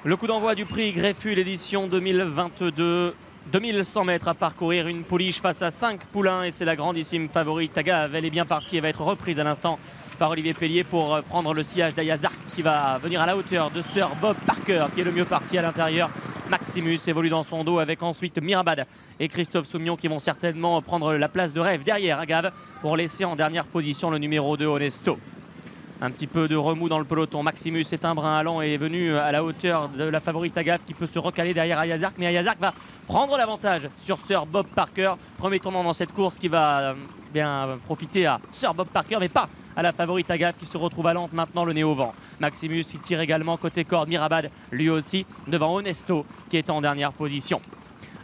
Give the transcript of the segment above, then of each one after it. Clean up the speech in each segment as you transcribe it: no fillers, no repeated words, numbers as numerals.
Le coup d'envoi du prix Greffu, l'édition 2022. 2100 mètres à parcourir, une pouliche face à 5 poulains et c'est la grandissime favorite. Agave, elle est bien partie, elle va être reprise à l'instant par Olivier Pellier pour prendre le sillage d'Ayazark qui va venir à la hauteur de Sir Bob Parker qui est le mieux parti à l'intérieur. Maximus évolue dans son dos avec ensuite Mirabad et Christophe Soumillon qui vont certainement prendre la place de rêve derrière Agave pour laisser en dernière position le numéro 2 Honesto. Un petit peu de remous dans le peloton. Maximus est un brin allant et est venu à la hauteur de la favorite Agave qui peut se recaler derrière Ayazark. Mais Ayazark va prendre l'avantage sur Sir Bob Parker. Premier tournant dans cette course qui va bien profiter à Sir Bob Parker, mais pas à la favorite Agave qui se retrouve à lente maintenant le nez au vent. Maximus il tire également côté corde. Mirabad lui aussi devant Honesto qui est en dernière position.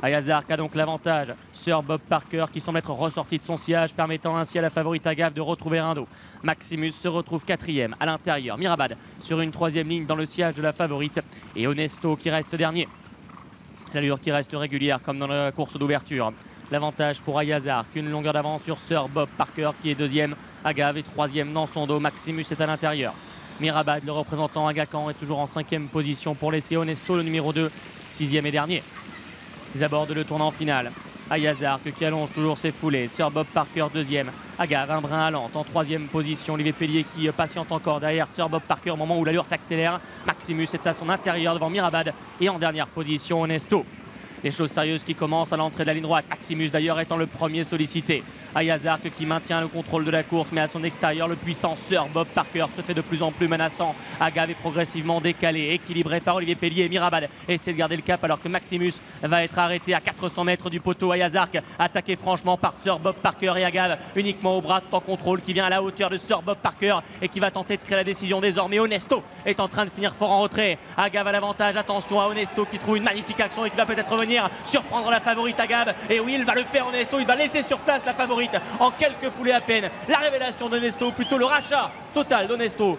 Ayazark a donc l'avantage. Sir Bob Parker qui semble être ressorti de son sillage, permettant ainsi à la favorite Agave de retrouver un dos. Maximus se retrouve quatrième à l'intérieur. Mirabad sur une troisième ligne dans le sillage de la favorite. Et Honesto qui reste dernier. L'allure qui reste régulière comme dans la course d'ouverture. L'avantage pour Ayazark, une longueur d'avance sur Sir Bob Parker qui est deuxième. Agave est troisième dans son dos. Maximus est à l'intérieur. Mirabad, le représentant Agacan, est toujours en cinquième position pour laisser Honesto, le numéro 2, sixième et dernier. Ils abordent le tournant final. Ayazark qui allonge toujours ses foulées. Sir Bob Parker deuxième. Agave un brin à lente en troisième position. Olivier Pellier qui patiente encore derrière Sir Bob Parker au moment où l'allure s'accélère. Maximus est à son intérieur devant Mirabad et en dernière position Honesto. Les choses sérieuses qui commencent à l'entrée de la ligne droite. Maximus d'ailleurs étant le premier sollicité. Ayazark qui maintient le contrôle de la course mais à son extérieur le puissant Sir Bob Parker se fait de plus en plus menaçant. Agave est progressivement décalé, équilibré par Olivier Pellier et Mirabad essaie de garder le cap alors que Maximus va être arrêté à 400 mètres du poteau. Ayazark attaqué franchement par Sir Bob Parker et Agave uniquement au bras tout en contrôle qui vient à la hauteur de Sir Bob Parker et qui va tenter de créer la décision désormais. Honesto est en train de finir fort en retrait. Agave à l'avantage, attention à Honesto qui trouve une magnifique action et qui va peut-être revenir surprendre la favorite Agave. Et oui, il va le faire Honesto, il va laisser sur place la favorite en quelques foulées à peine. La révélation d'Honesto, plutôt le rachat total d'Honesto